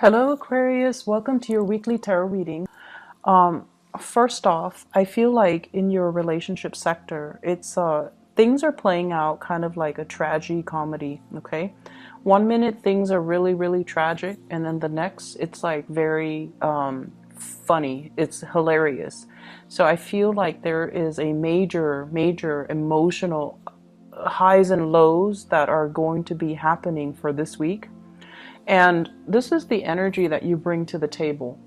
Hello Aquarius, welcome to your weekly tarot reading. First off, I feel like in your relationship sector, it's things are playing out kind of like a tragedy comedy, okay? One minute things are really, really tragic, and then the next it's like very funny. It's hilarious. So I feel like there is a major, major emotional highs and lows that are going to be happening for this week. And this is the energy that you bring to the table.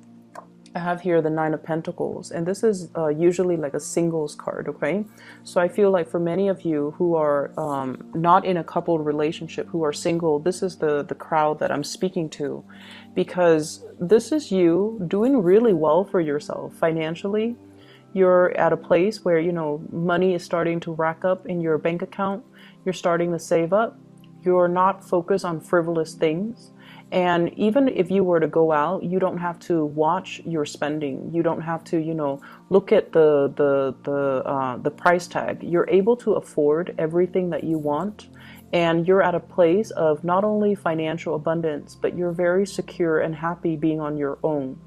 I have here the Nine of Pentacles, and this is usually like a singles card, okay? So I feel like for many of you who are not in a coupled relationship, who are single, this is the crowd that I'm speaking to, because this is you doing really well for yourself financially. You're at a place where, money is starting to rack up in your bank account. You're starting to save up. You're not focused on frivolous things. And even if you were to go out, you don't have to watch your spending. You don't have to, look at the price tag. You're able to afford everything that you want, and you're at a place of not only financial abundance, but you're very secure and happy being on your own.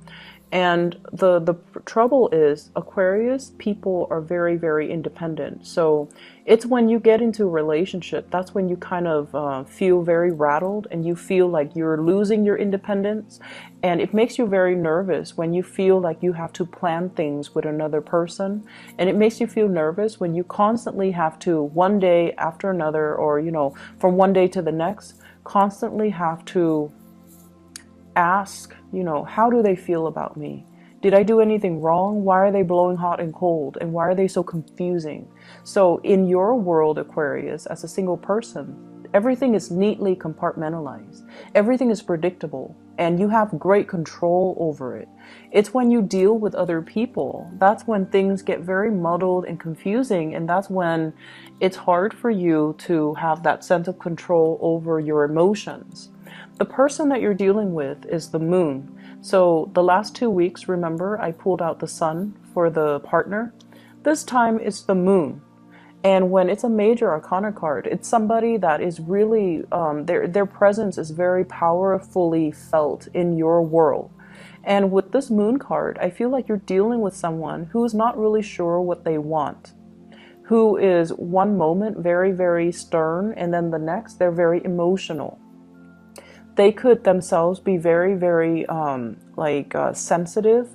And the trouble is, Aquarius people are very, very independent. So it's when you get into a relationship, that's when you kind of feel very rattled and you feel like you're losing your independence. And it makes you very nervous when you feel like you have to plan things with another person. And it makes you feel nervous when you constantly have to, one day after another, or, from one day to the next, constantly have to ask, how do they feel about me? Did I do anything wrong? Why are they blowing hot and cold? And why are they so confusing? So in your world, Aquarius, as a single person, everything is neatly compartmentalized. Everything is predictable, and you have great control over it. It's when you deal with other people, that's when things get very muddled and confusing, and that's when it's hard for you to have that sense of control over your emotions. The person that you're dealing with is the moon. So the last 2 weeks, remember, I pulled out the sun for the partner. This time it's the moon. And when it's a major arcana card, it's somebody that is really, their presence is very powerfully felt in your world. And with this moon card, I feel like you're dealing with someone who's not really sure what they want, who is one moment very, very stern, and then the next they're very emotional. They could themselves be very, very sensitive,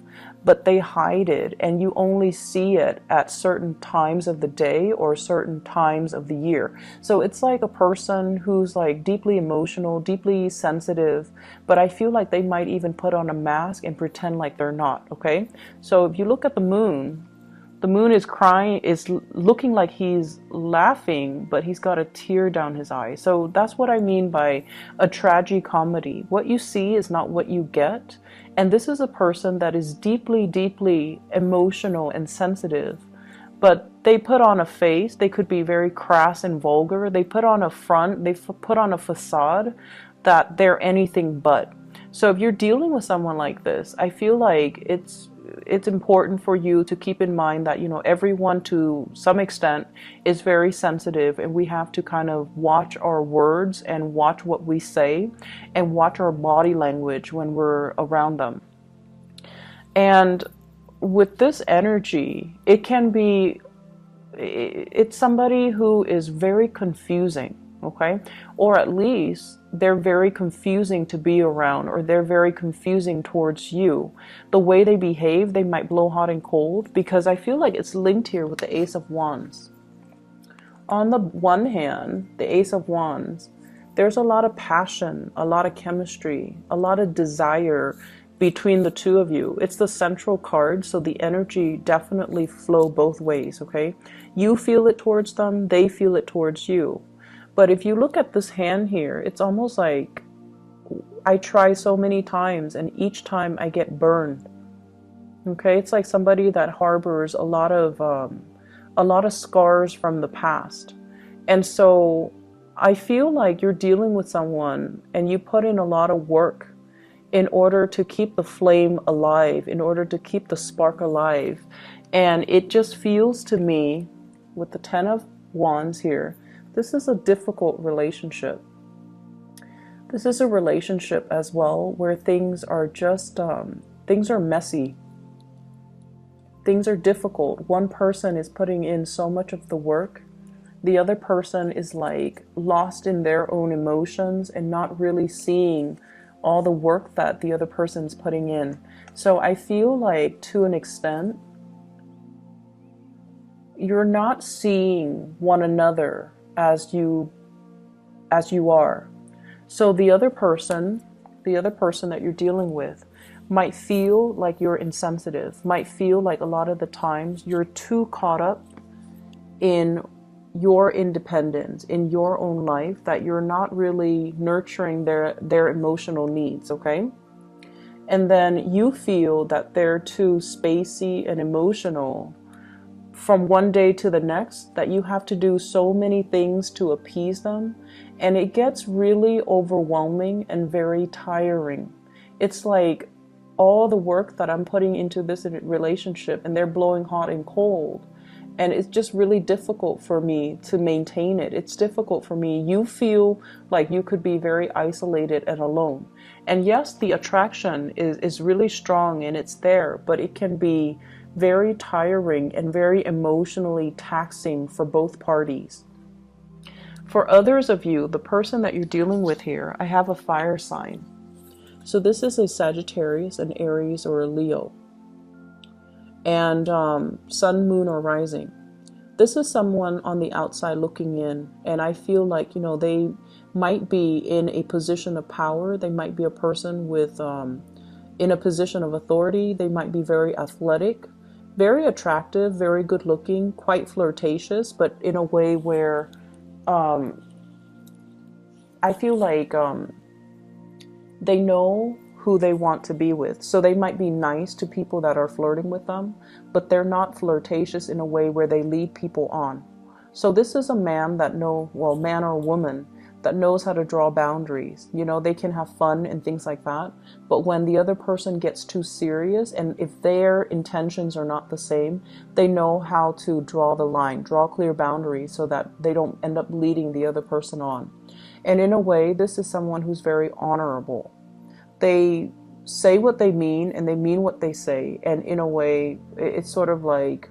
but they hide it, and you only see it at certain times of the day or certain times of the year. So it's like a person who's like deeply emotional, deeply sensitive, but I feel like they might even put on a mask and pretend like they're not, okay? So if you look at the moon is crying, is looking like he's laughing, but he's got a tear down his eye. So that's what I mean by a tragicomedy. What you see is not what you get. And this is a person that is deeply, deeply emotional and sensitive. But they put on a face. They could be very crass and vulgar. They put on a front. They put on a facade that they're anything but. So if you're dealing with someone like this, I feel like it's important for you to keep in mind that, everyone to some extent is very sensitive, and we have to kind of watch our words and watch what we say and watch our body language when we're around them. And with this energy, it's somebody who is very confusing, okay? Or at least they're very confusing to be around, or they're very confusing towards you. The way they behave, they might blow hot and cold, because I feel like it's linked here with the Ace of Wands. On the one hand, the Ace of Wands, there's a lot of passion, a lot of chemistry, a lot of desire between the two of you. It's the central card, so the energy definitely flow both ways, okay? You feel it towards them, they feel it towards you. But if you look at this hand here, it's almost like I try so many times and each time I get burned. Okay, it's like somebody that harbors a lot of scars from the past. And so I feel like you're dealing with someone and you put in a lot of work in order to keep the flame alive, in order to keep the spark alive. And it just feels to me, with the Ten of Wands here, this is a difficult relationship. This is a relationship as well where things are just, things are messy. Things are difficult. One person is putting in so much of the work. The other person is like lost in their own emotions and not really seeing all the work that the other person's putting in. So I feel like to an extent, you're not seeing one another as you are. So the other person that you're dealing with might feel like you're insensitive, might feel like a lot of the times you're too caught up in your independence, in your own life, that you're not really nurturing their emotional needs, okay? And then you feel that they're too spacey and emotional from one day to the next, that you have to do so many things to appease them, and it gets really overwhelming and very tiring. It's like all the work that I'm putting into this relationship and they're blowing hot and cold, and it's just really difficult for me to maintain it. It's difficult for me. You feel like you could be very isolated and alone. And yes, the attraction is really strong and it's there, but it can be very tiring and very emotionally taxing for both parties. For others of you, the person that you're dealing with here, I have a fire sign. So this is a Sagittarius, an Aries, or a Leo. And sun, moon, or rising. This is someone on the outside looking in. And I feel like, they might be in a position of power. They might be a person with, in a position of authority. They might be very athletic, very attractive, very good looking, quite flirtatious, but in a way where I feel like they know who they want to be with. So they might be nice to people that are flirting with them, but they're not flirtatious in a way where they lead people on. So this is a man that man or woman that knows how to draw boundaries. They can have fun and things like that. But when the other person gets too serious, and if their intentions are not the same, they know how to draw the line, draw clear boundaries so that they don't end up leading the other person on. And in a way, this is someone who's very honorable. They say what they mean and they mean what they say. And in a way, it's sort of like,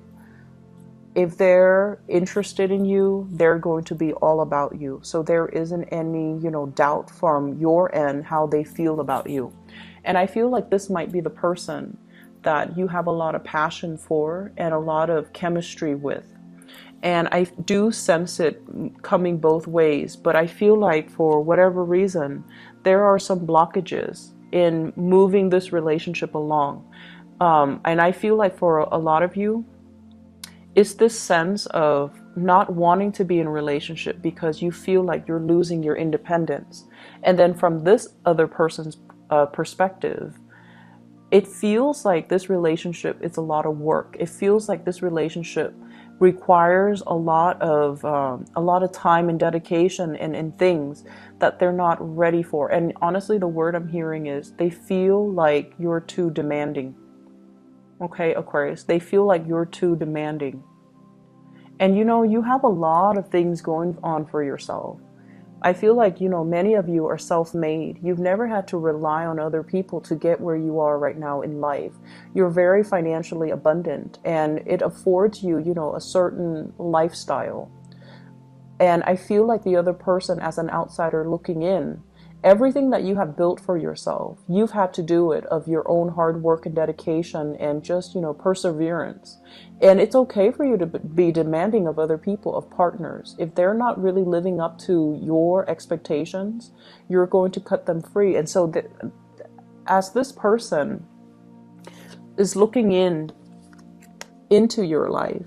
if they're interested in you, they're going to be all about you. So there isn't any, doubt from your end how they feel about you. And I feel like this might be the person that you have a lot of passion for and a lot of chemistry with. And I do sense it coming both ways, but I feel like for whatever reason, there are some blockages in moving this relationship along. And I feel like for a lot of you, it's this sense of not wanting to be in a relationship because you feel like you're losing your independence. And then from this other person's perspective, it feels like this relationship is a lot of work. It feels like this relationship requires a lot of time and dedication and things that they're not ready for. And honestly, the word I'm hearing is they feel like you're too demanding. Okay, Aquarius, they feel like you're too demanding. And you have a lot of things going on for yourself. I feel like, many of you are self-made. You've never had to rely on other people to get where you are right now in life. You're very financially abundant and it affords you, a certain lifestyle. And I feel like the other person, as an outsider looking in, everything that you have built for yourself, you've had to do it of your own hard work and dedication and just, perseverance. And it's okay for you to be demanding of other people, of partners. If they're not really living up to your expectations, you're going to cut them free. And so as this person is looking into your life,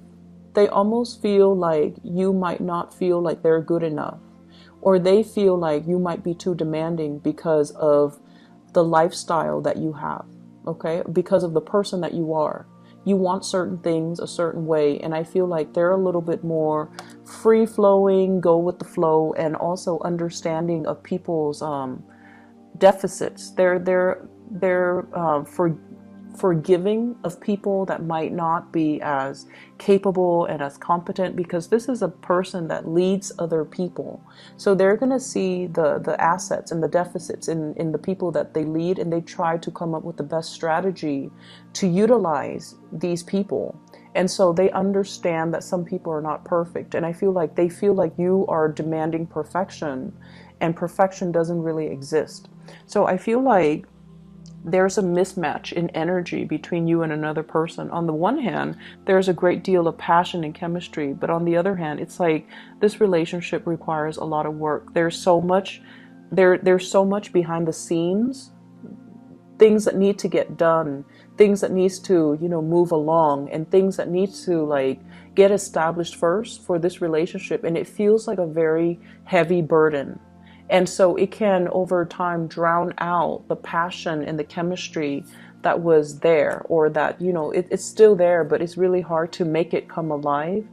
they almost feel like you might not feel like they're good enough. Or they feel like you might be too demanding because of the lifestyle that you have, okay? Because of the person that you are. You want certain things a certain way, and I feel like they're a little bit more free-flowing, go with the flow, and also understanding of people's deficits. They're forgiving of people that might not be as capable and as competent, because this is a person that leads other people. So they're going to see the assets and the deficits in the people that they lead, and they try to come up with the best strategy to utilize these people. And so they understand that some people are not perfect. And I feel like they feel like you are demanding perfection, and perfection doesn't really exist. So I feel like there's a mismatch in energy between you and another person. On the one hand, there's a great deal of passion and chemistry, but on the other hand, it's like this relationship requires a lot of work. There's so much behind the scenes, things that need to get done, things that needs to, move along, and things that needs to like get established first for this relationship. And it feels like a very heavy burden. And so it can, over time, drown out the passion and the chemistry that was there, or that, it's still there, but it's really hard to make it come alive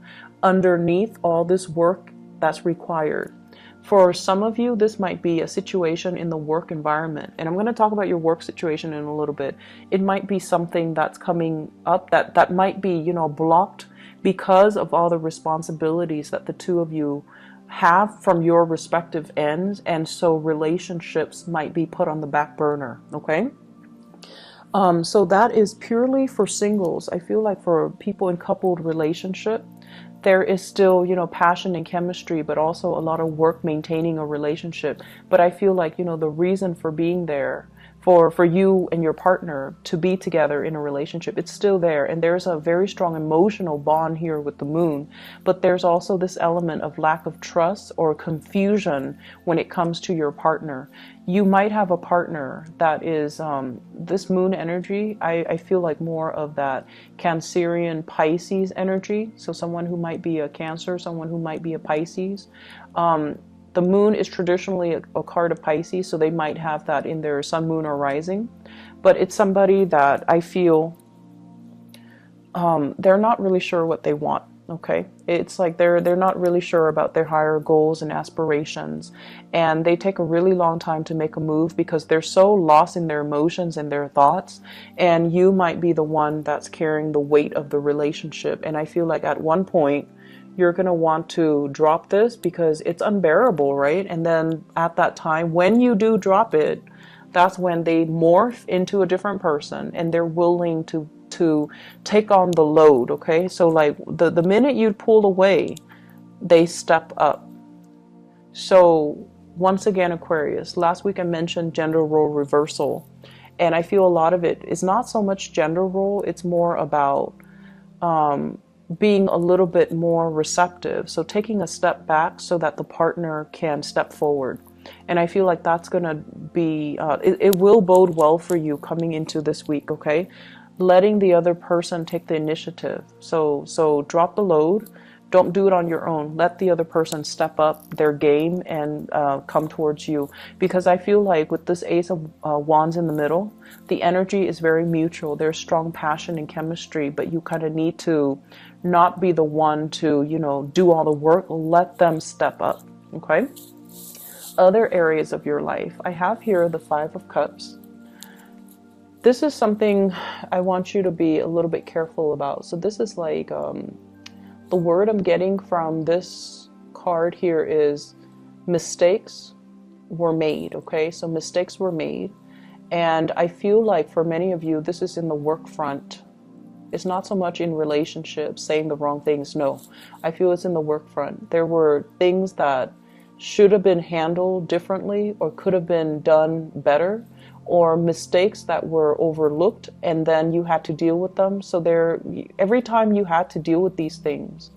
underneath all this work that's required. For some of you, this might be a situation in the work environment. And I'm going to talk about your work situation in a little bit. It might be something that's coming up that might be, blocked because of all the responsibilities that the two of you have from your respective ends, and so relationships might be put on the back burner. Okay, so that is purely for singles. I feel like for people in coupled relationship, there is still, passion and chemistry, but also a lot of work maintaining a relationship. But I feel like, the reason for being there, for you and your partner to be together in a relationship, it's still there. And there's a very strong emotional bond here with the moon. But there's also this element of lack of trust or confusion when it comes to your partner. You might have a partner that is this moon energy. I feel like more of that Cancerian Pisces energy. So someone who might be a Cancer, someone who might be a Pisces. The moon is traditionally a card of Pisces, so they might have that in their sun, moon, or rising. But it's somebody that I feel they're not really sure what they want. Okay, it's like they're not really sure about their higher goals and aspirations, and they take a really long time to make a move because they're so lost in their emotions and their thoughts. And you might be the one that's carrying the weight of the relationship. And I feel like at one point, you're going to want to drop this because it's unbearable, right? And then at that time, when you do drop it, that's when they morph into a different person, and they're willing to take on the load, okay? So like the minute you pull away, they step up. So once again, Aquarius, last week I mentioned gender role reversal, and I feel a lot of it is not so much gender role, it's more about being a little bit more receptive. So taking a step back so that the partner can step forward. And I feel like that's going to be, it will bode well for you coming into this week, okay? Letting the other person take the initiative. So drop the load. Don't do it on your own. Let the other person step up their game and come towards you. Because I feel like with this Ace of Wands in the middle, the energy is very mutual. There's strong passion and chemistry, but you kind of need to not be the one to, do all the work. Let them step up, okay? Other areas of your life. I have here the Five of Cups. This is something I want you to be a little bit careful about. So this is like, the word I'm getting from this card here is mistakes were made, okay? So mistakes were made. And I feel like for many of you, this is in the work front. It's not so much in relationships, saying the wrong things. No, I feel it's in the work front. There were things that should have been handled differently or could have been done better, or mistakes that were overlooked and then you had to deal with them. So every time you had to deal with these things,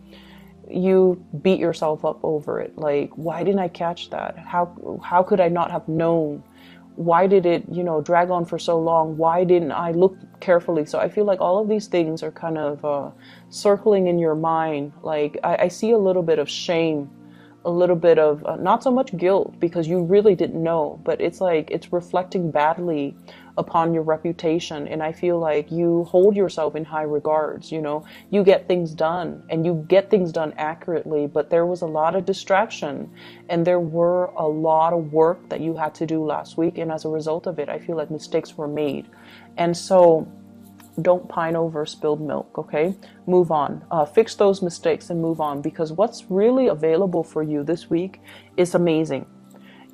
you beat yourself up over it. Like, why didn't I catch that? How could I not have known? Why did it, drag on for so long? Why didn't I look carefully? So I feel like all of these things are kind of circling in your mind. Like I see a little bit of shame, a little bit of not so much guilt because you really didn't know, but it's like it's reflecting badly upon your reputation. And I feel like you hold yourself in high regards. You get things done and you get things done accurately, but there was a lot of distraction and there were a lot of work that you had to do last week. And as a result of it, I feel like mistakes were made. And so don't pine over spilled milk, okay? Move on. Fix those mistakes and move on, because what's really available for you this week is amazing.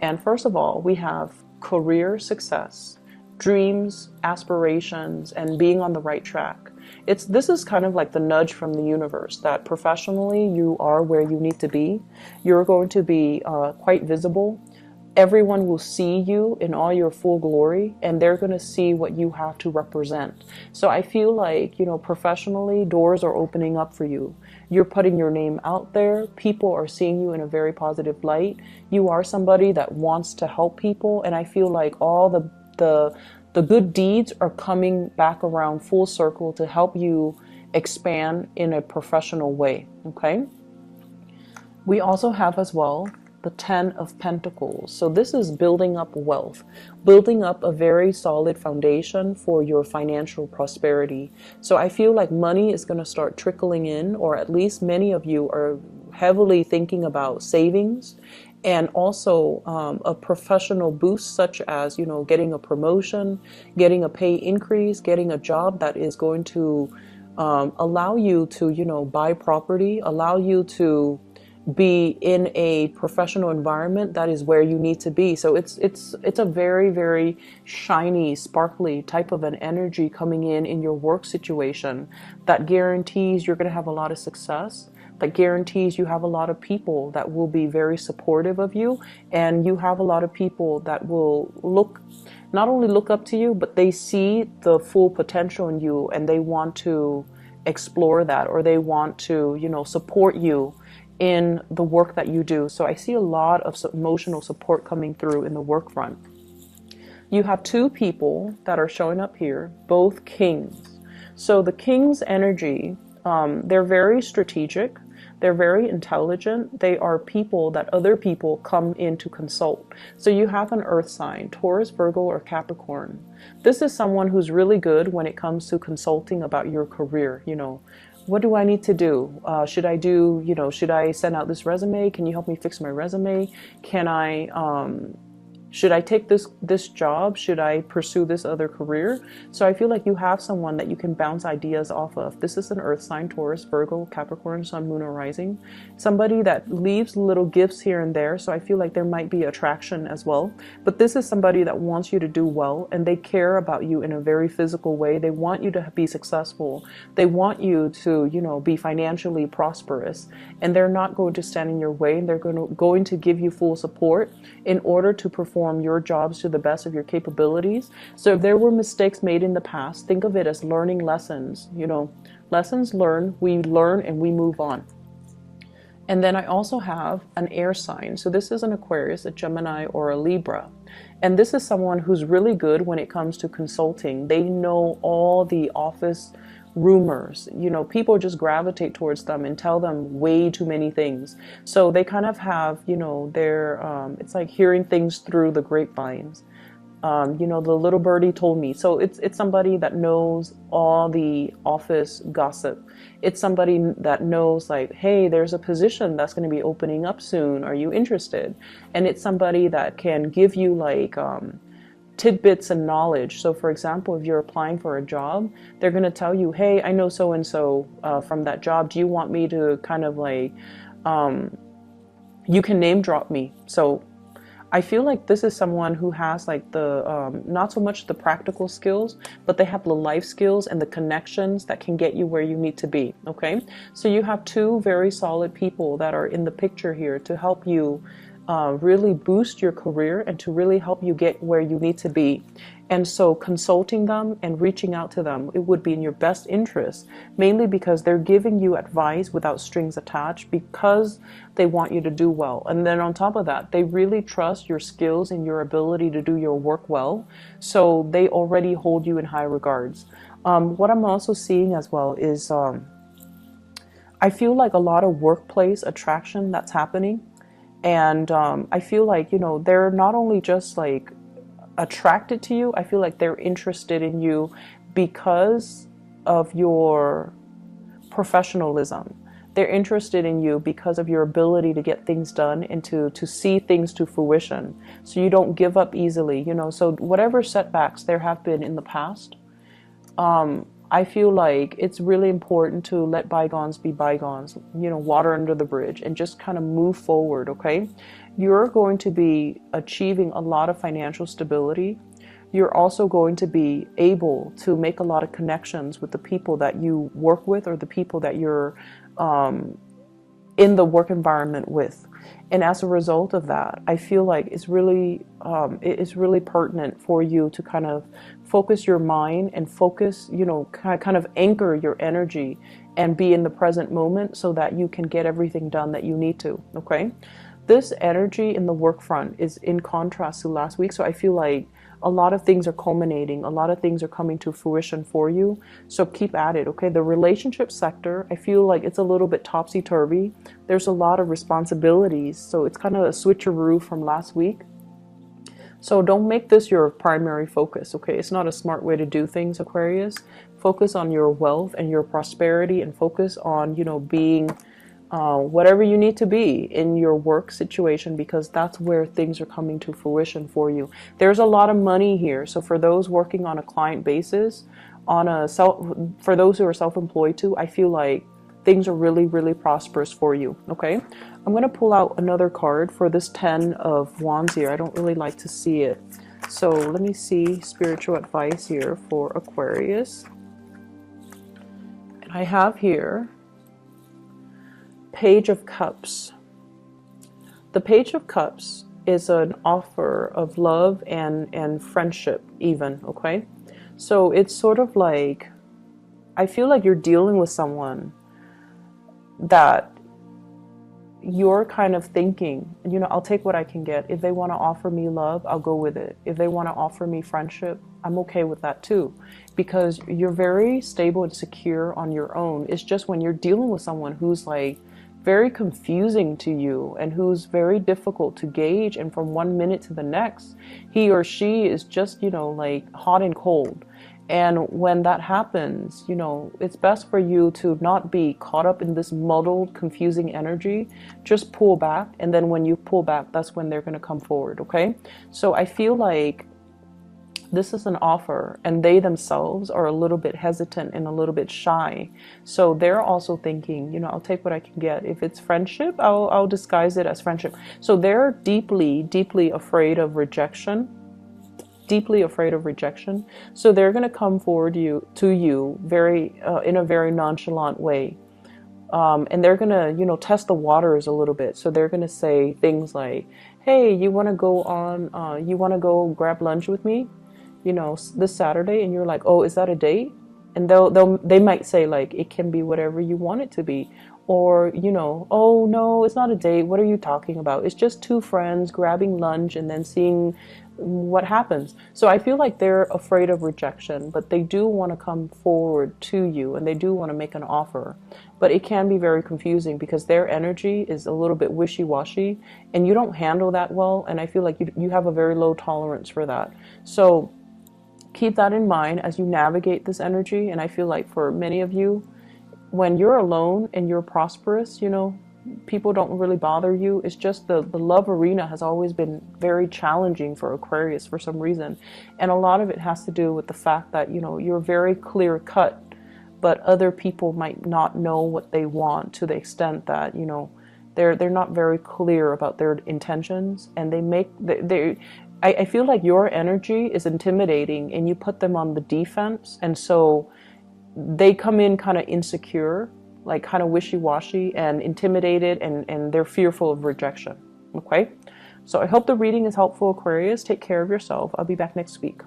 And first of all, we have career success, dreams, aspirations, and being on the right track. This is kind of like the nudge from the universe that professionally you are where you need to be. You're going to be quite visible. Everyone will see you in all your full glory, and they're going to see what you have to represent. So I feel like, professionally, doors are opening up for you. You're putting your name out there. People are seeing you in a very positive light. You are somebody that wants to help people, and I feel like all the good deeds are coming back around full circle to help you expand in a professional way, okay? We also have as well the 10 of Pentacles. So this is building up wealth, building up a very solid foundation for your financial prosperity. So I feel like money is going to start trickling in, or at least many of you are heavily thinking about savings, and also a professional boost, such as, getting a promotion, getting a pay increase, getting a job that is going to allow you to, buy property, allow you to be in a professional environment that is where you need to be. So it's a very, very shiny, sparkly type of an energy coming in your work situation that guarantees you're going to have a lot of success, that guarantees you have a lot of people that will be very supportive of you, and you have a lot of people that will not only look up to you, but they see the full potential in you, and they want to explore that, or they want to, support you in the work that you do. So I see a lot of emotional support coming through in the work front. You have two people that are showing up here, both kings. So the king's energy, they're very strategic. They're very intelligent. They are people that other people come in to consult. So you have an earth sign, Taurus, Virgo, or Capricorn. This is someone who's really good when it comes to consulting about your career. What do I need to do? Should I send out this resume? Can you help me fix my resume? Should I take this job? Should I pursue this other career? So I feel like you have someone that you can bounce ideas off of. This is an earth sign, Taurus, Virgo, Capricorn, Sun, Moon, or Rising. Somebody that leaves little gifts here and there. So I feel like there might be attraction as well. But this is somebody that wants you to do well, and they care about you in a very physical way. They want you to be successful. They want you to, be financially prosperous. And they're not going to stand in your way. They're going to give you full support in order to perform your jobs to the best of your capabilities. So if there were mistakes made in the past, think of it as learning lessons. Lessons learned, we learn and we move on. And then I also have an air sign. So this is an Aquarius, a Gemini, or a Libra. And this is someone who's really good when it comes to consulting. They know all the office rumors. People just gravitate towards them and tell them way too many things. So they kind of have, their, it's like hearing things through the grapevines. The little birdie told me. So it's somebody that knows all the office gossip. It's somebody that knows, like, hey, there's a position that's going to be opening up soon. Are you interested? And it's somebody that can give you like tidbits and knowledge. So for example, if you're applying for a job, they're going to tell you, hey, I know so-and-so from that job. Do you want me to kind of like, you can name drop me. So I feel like this is someone who has like the, not so much the practical skills, but they have the life skills and the connections that can get you where you need to be. Okay. So you have two very solid people that are in the picture here to help you really boost your career and to really help you get where you need to be. And so consulting them and reaching out to them, it would be in your best interest, mainly because they're giving you advice without strings attached, because they want you to do well. And then on top of that, they really trust your skills and your ability to do your work well. So they already hold you in high regards. What I'm also seeing as well is I feel like a lot of workplace attraction that's happening. And I feel like, they're not only just like attracted to you, I feel like they're interested in you because of your professionalism. They're interested in you because of your ability to get things done and to see things to fruition. So you don't give up easily, so whatever setbacks there have been in the past, I feel like it's really important to let bygones be bygones, water under the bridge, and just kind of move forward, okay? You're going to be achieving a lot of financial stability. You're also going to be able to make a lot of connections with the people that you work with, or the people that you're in the work environment with. And as a result of that, I feel like it's really pertinent for you to kind of focus your mind and focus, kind of anchor your energy and be in the present moment so that you can get everything done that you need to, okay? This energy in the work front is in contrast to last week, so I feel like a lot of things are culminating, a lot of things are coming to fruition for you, so keep at it, okay? The relationship sector, I feel like it's a little bit topsy-turvy. There's a lot of responsibilities, so it's kind of a switcheroo from last week. So don't make this your primary focus, okay? It's not a smart way to do things, Aquarius. Focus on your wealth and your prosperity, and focus on, being whatever you need to be in your work situation, because that's where things are coming to fruition for you. There's a lot of money here. So for those working on a client basis, for those who are self-employed too, I feel like things are really, really prosperous for you, okay? I'm going to pull out another card for this 10 of Wands here. I don't really like to see it. So let me see spiritual advice here for Aquarius. And I have here Page of Cups. The Page of Cups is an offer of love and friendship even, okay? So it's sort of like, I feel like you're dealing with someone that you're kind of thinking, I'll take what I can get. If they want to offer me love, I'll go with it. If they want to offer me friendship, I'm okay with that too, because you're very stable and secure on your own. It's just when you're dealing with someone who's like very confusing to you and who's very difficult to gauge, and from one minute to the next, he or she is just, like hot and cold. And when that happens, it's best for you to not be caught up in this muddled, confusing energy. Just pull back. And then when you pull back, that's when they're going to come forward. Okay. So I feel like this is an offer, and they themselves are a little bit hesitant and a little bit shy. So they're also thinking, I'll take what I can get. If it's friendship, I'll disguise it as friendship. So they're deeply, deeply afraid of rejection. Deeply afraid of rejection. So they're going to come forward to you very in a very nonchalant way, and they're going to test the waters a little bit. So they're going to say things like, hey, you want to go grab lunch with me this Saturday? And you're like, oh, is that a date? And they might say like, it can be whatever you want it to be. Or, oh no, it's not a date. What are you talking about? It's just two friends grabbing lunch and then seeing what happens. So I feel like they're afraid of rejection, but they do want to come forward to you, and they do want to make an offer. But it can be very confusing because their energy is a little bit wishy-washy, and you don't handle that well. And I feel like you have a very low tolerance for that. So keep that in mind as you navigate this energy. And I feel like for many of you, when you're alone and you're prosperous, people don't really bother you. It's just the love arena has always been very challenging for Aquarius for some reason. And a lot of it has to do with the fact that, you're very clear cut, but other people might not know what they want to the extent that, they're not very clear about their intentions, and I feel like your energy is intimidating and you put them on the defense. And so they come in kind of insecure, like kind of wishy-washy and intimidated, and they're fearful of rejection. Okay, so I hope the reading is helpful, Aquarius. Take care of yourself. I'll be back next week.